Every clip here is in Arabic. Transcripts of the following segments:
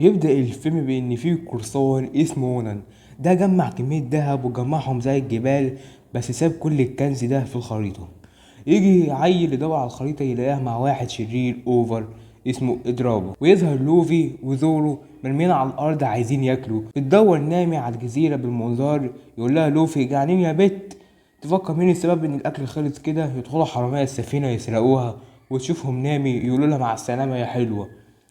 يبدأ الفيلم بإن فيه قرصان اسمه ونان، ده جمع كمية دهب وجمعهم زي الجبال، بس ساب كل الكنز ده في الخريطة. يجي عيل يدور على الخريطة يلاقيها مع واحد شرير اوفر اسمه اضرابه، ويظهر لوفي وزورو مرميين على الارض عايزين ياكلوا. بتدور نامي على الجزيرة بالمنظار، يقول لها لوفي جعانين يا بت. تفكر مين السبب ان الاكل خلص كده، يدخلوا حرامية السفينة يسرقوها، وتشوفهم نامي يقولوا لها مع السلامة يا حلوة،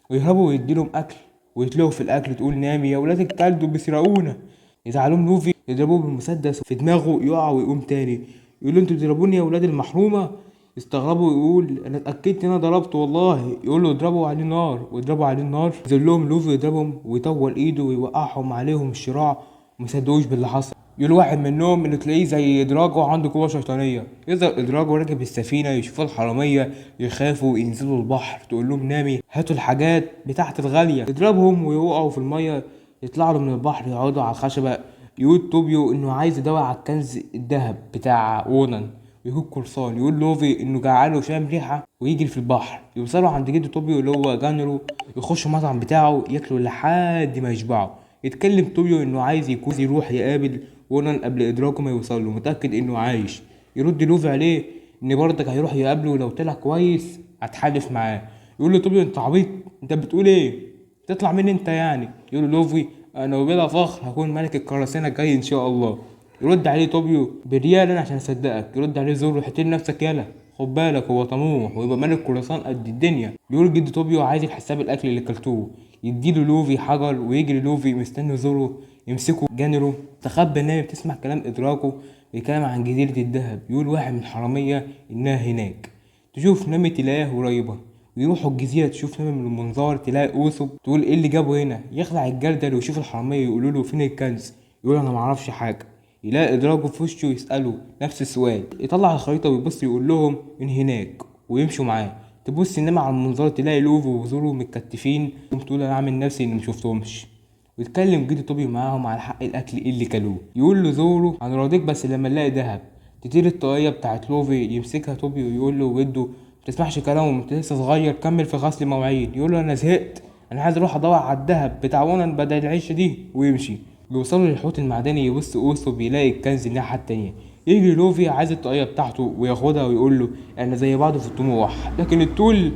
ويهربوا ويديلهم اكل، ويتلقوا في الاكل تقول نامي يا ولاد الكلب بيسرقونا. يزعلوهم لوفي يضربوه بالمسدس في دماغه يقع ويقوم تاني، يقولوا انتوا بتضربوني يا ولاد المحرومه. يستغربوا يقول انا اتاكدت ان انا ضربته والله. يقول له اضربوا عليه نار، ويضربوا عليه النار. ينزل لهم لوفي يضربهم ويطول ايده ويوقعهم عليهم الشراع، ومصدقوش باللي حصل. يقول واحد منهم انه تلاقيه زي ادراجو عنده قوه شيطانيه. يظهر ادراجو راكب السفينه، يشوفوا الحراميه يخافوا ينزلوا البحر، تقول لهم نامي هاتوا الحاجات بتاعت الغاليه. يضربهم ويوقعوا في الميه، يطلعوا له من البحر يقعدوا على الخشبه. يقول توبيو انه عايز يدور على الكنز الذهب بتاع وونان، ويكون قرصان. يقول لوفي انه جعان وشام ريحه ويجري في البحر. يوصلوا عند جد توبيو اللي هو جانرو، يخشوا المطعم بتاعه ياكلوا لحد ما يشبعوا. يتكلم توبيو انه عايز يروح يقابل وونان قبل ادراكه ما يوصل له، متاكد انه عايش. يرد لوفي عليه ان برضك هيروح يقابله، ولو طلع كويس هتحالف معاه. يقول له توبيو انت عبيط، انت بتقول ايه؟ تطلع مين انت يعني؟ يقول له لوفي انا وبلا فخر هكون ملك القراصنة الجاي ان شاء الله. يرد عليه توبيو بريال انا عشان اصدقك. يرد عليه زورو احترم نفسك يالا، خد بالك هو طموح ويبقى ملك قراصان قد الدنيا. بيقول جد توبيو عايز حساب الاكل اللي كلتوه. يديله لوفي حجر، ويجري لوفي مستني زورو يمسكه. جانرو تخبى نايم بتسمع كلام ادراكه بيتكلم عن جزيرة الذهب. يقول واحد من الحرامية انها هناك، تشوف نامي تلاقيها قريبة. ويروحوا الجزيرة تشوف نامي من المنظار، تلاقي اوسب. تقول ايه اللي جابه هنا؟ يخلع الجردل ويشوف الحرامية يقولوا له فين الكنز؟ يقول انا معرفش حاجة. يلاقي ادراجه في وشه يسأله نفس السؤال. يطلع الخريطة ويبص يقول لهم من هناك، ويمشوا معاه. تبص انما على المنظار تلاقي لوفي وزورو متكتفين، تقول انا عامل نفسي اني مشوفتهمش. ويتكلم جدي طوبي معاهم على حق الاكل اللي كلوه. يقول له زورو هنراضيك بس لما نلاقي دهب. تطير الطاقية بتاعت لوفي، يمسكها توبي ويقول له وده متسمعش كلامه، انت لسه صغير كمل في غسل مواعين. يقول له انا زهقت، انا عايز اروح ادور على الدهب بتاع ونن بدل العيشه دي، ويمشي. بيوصلوا للحوت المعدني، يبص اوسو بيلاقي الكنز الناحيه التانية. يجي لوفي عايز الطاقية بتاعته وياخدها، ويقول له احنا زي بعض في الطموح لكن الطول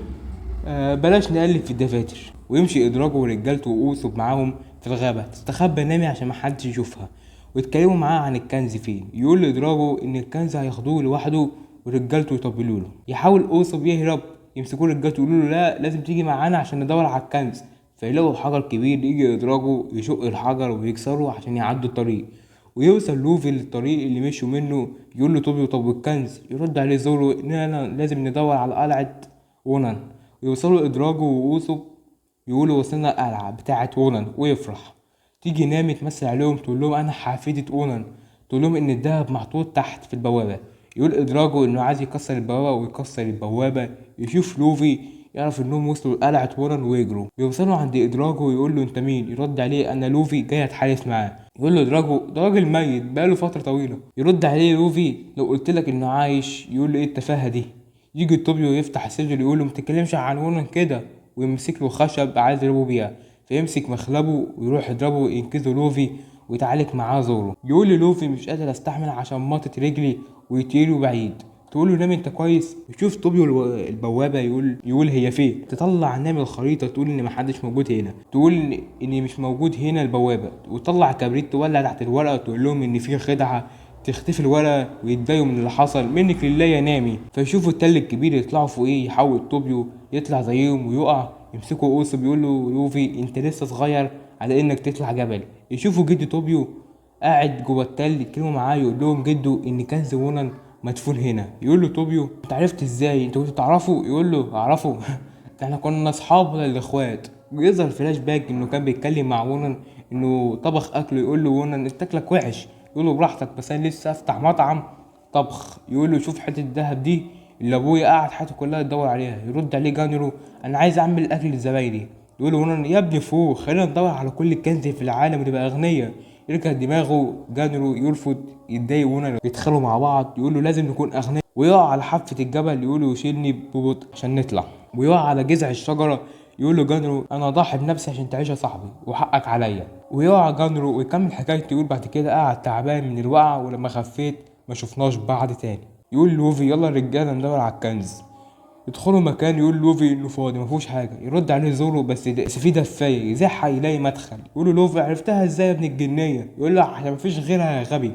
بلاش نقلب في الدفاتر. ويمشي ادراجه ورجالته واوسب معاهم في الغابه، تستخبى نامي عشان محدش يشوفها. ويتكلموا معاه عن الكنز فين. يقول لادراجه ان الكنز هياخدوه لوحده ورجالته يطبلوا له. يحاول اوسب يهرب، يمسكوه رجالته يقولوا له لا لازم تيجي معانا عشان ندور على الكنز. فيلاقوا حجر كبير، يجي ادراجه يشق الحجر ويكسره عشان يعدوا الطريق. ويوصل لوفي للطريق اللي مشوا منه. يقول له طوبي طب الكنز؟ يرد عليه زورو اننا لازم ندور على قلعه ونن. يوصلوا إدراجه وأوسو، يقولوا وصلنا القلعة بتاعة اونان، ويفرح. تيجي نامي تمثل عليهم تقول لهم أنا حفيدة اونان، تقول لهم إن الدهب محطوط تحت في البوابة. يقول إدراجه إنه عايز يكسر البوابة، ويكسر البوابة يشوف لوفي، يعرف إنهم وصلوا لقلعة اونان ويجروا. بيوصلوا عند إدراجه ويقول له أنت مين؟ يرد عليه أنا لوفي جاي أتحالف معاه. يقول له إدراجه ده راجل ميت بقاله فترة طويلة. يرد عليه لوفي لو قلت لك إنه عايش. يقول له إيه التفاهة دي؟ يجي توبيو يفتح السجل يقول له متتكلمش عن ونن كده، ويمسك له خشب عايز يضربه بيها. فيمسك مخلبه ويروح يضربه ينقذه لوفي، ويتعالج معاه زورو. يقول لوفي مش قادر استحمل عشان مطت رجلي، ويطيروا بعيد. تقول له نامي انت كويس؟ يشوف توبيو البوابه، يقول هي فين؟ تطلع نامي الخريطه، تقول ان محدش موجود هنا. تقول ان مش موجود هنا البوابه، وتطلع كبريت تولع تحت الورقه، تقول لهم ان في خدعه. تختفي الورقة ويتضايقوا من اللي حصل. منك لله يا نامي. فيشوفوا التل الكبير يطلعوا فوقيه، يحاول طوبيو يطلع زيهم ويقع. يمسكوا اوسو بيقول له لوفي انت لسه صغير على انك تطلع جبل. يشوفوا جد طوبيو قاعد جوه التل، يتكلموا معاه يقول لهم جده ان كنز ونن مدفون هنا. يقول له طوبيو انت عرفت ازاي؟ انت كنت تعرفه؟ يقول له اعرفه احنا كنا اصحاب ولا الاخوات. ويظهر فلاش باك انه كان بيتكلم مع ونن انه طبخ اكله. يقول له ونن انت اكلك وحش. يقول له براحتك بس انا لسه افتح مطعم طبخ. يقول له شوف حته الدهب دي اللي ابويا قاعد حياته كلها يدور عليها. يرد عليه جانرو انا عايز اعمل اكل لزبايني. يقول له ونن يا ابني فوق خلينا ندور على كل الكنز في العالم ونبقى اغنياء. يرجع دماغه جانرو يرفض، يتضايق ونن يتخانقوا مع بعض. يقول له لازم نكون اغنياء. ويقع على حافه الجبل، يقول له يشيلني ببطء عشان نطلع. ويقع على جذع الشجره، يقول له جانرو انا اضحي بنفسي عشان تعيش يا صاحبي وحقك عليا. ويقع جانرو ويكمل حكايته. يقول بعد كده قعد تعبان من الوقعه ولما خفيت ما شفناش بعض تاني. يقول لوفي يلا رجاله ندور على الكنز. يدخلوا مكان يقول لوفي انه فاضي مفيهوش حاجه. يرد عليه زورو بس في دفايه يزحها يلاقي مدخل. يقول له لوفي عرفتها ازاي يا ابن الجنيه؟ يقول له عشان مفيش غيرها يا غبي.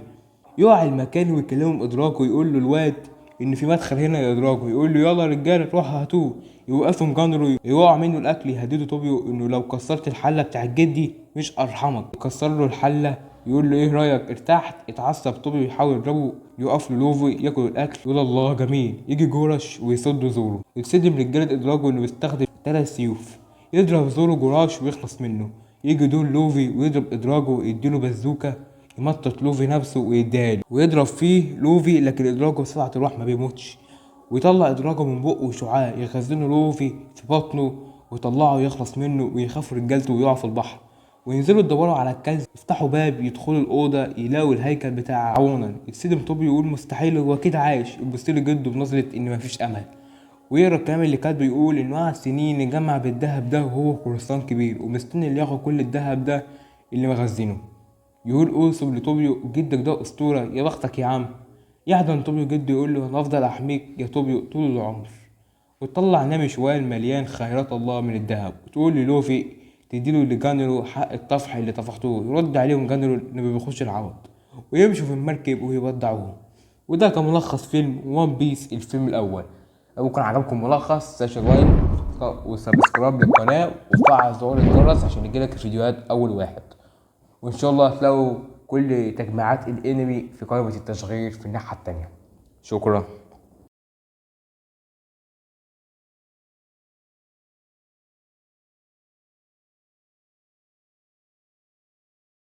يقع المكان ويكلمهم ادراكه. يقول له الواد ان في مدخل هنا يا ادراكه. يقول له يلا رجاله روحوا هاتوه. يوقفهم جانرو يوقع منه الاكل. يهدده طوبيو انه لو كسرت الحله بتاع جدي مش ارحمك. يكسر له الحله. يقول له ايه رايك ارتحت؟ اتعصب طوبيو يحاول يضربه. يقف له لوفي ياكل الاكل. يقول الله جميل. يجي جورش ويصد زورو. يتصدم رجاله ادراجو انه بيستخدم 3 سيوف. يضرب زورو جوراش ويخلص منه. يجي دون لوفي ويضرب ادراجو يديله بازوكا. يمطط لوفي نفسه ويديها له ويضرب فيه لوفي. لكن ادراجو بسرعه الروح ما بيموتش. ويطلع ادراجو من بقه شعاع يخزنه لوفي في بطنه ويطلعه يخلص منه. ويخاف رجالته ويقع في البحر. وينزلوا يدوروا على الكنز. يفتحوا باب يدخلوا الاوضه يلاقوا الهيكل بتاع عونن. يتصدم طوبي يقول مستحيل هو كده عايش. يبص له جده بنظره ان مفيش امل. ويقرا الكلام اللي كاتبه. يقول انه قعد سنين يجمع بالذهب ده وهو قرصان كبير ومستني اللي ياخد كل الذهب ده اللي مخزنه. يقول اوصم لطوبيو جدك ده اسطوره يا بختك يا عم. يحضن طوبيو جده يقول له انا افضل احميك يا طوبيو طول العمر. وتطلع نامي شوال مليان خيرات الله من الذهب. وتقول للوفي تديله لجانرو حق الطفح اللي طفحتوه. يرد عليهم جانرو انه ما بيخش العوض. ويمشوا في المركب ويودعوهم. وده كان ملخص فيلم وان بيس الفيلم الاول. لو كان عجبكم ملخص سيرش لايك وسبسكرايب للقناه وفعل زر الجرس عشان يجيلك الفيديوهات اول واحد. وان شاء الله هتلاقوا كل تجميعات الانمي في قائمه التشغيل في الناحيه التانية. شكرا.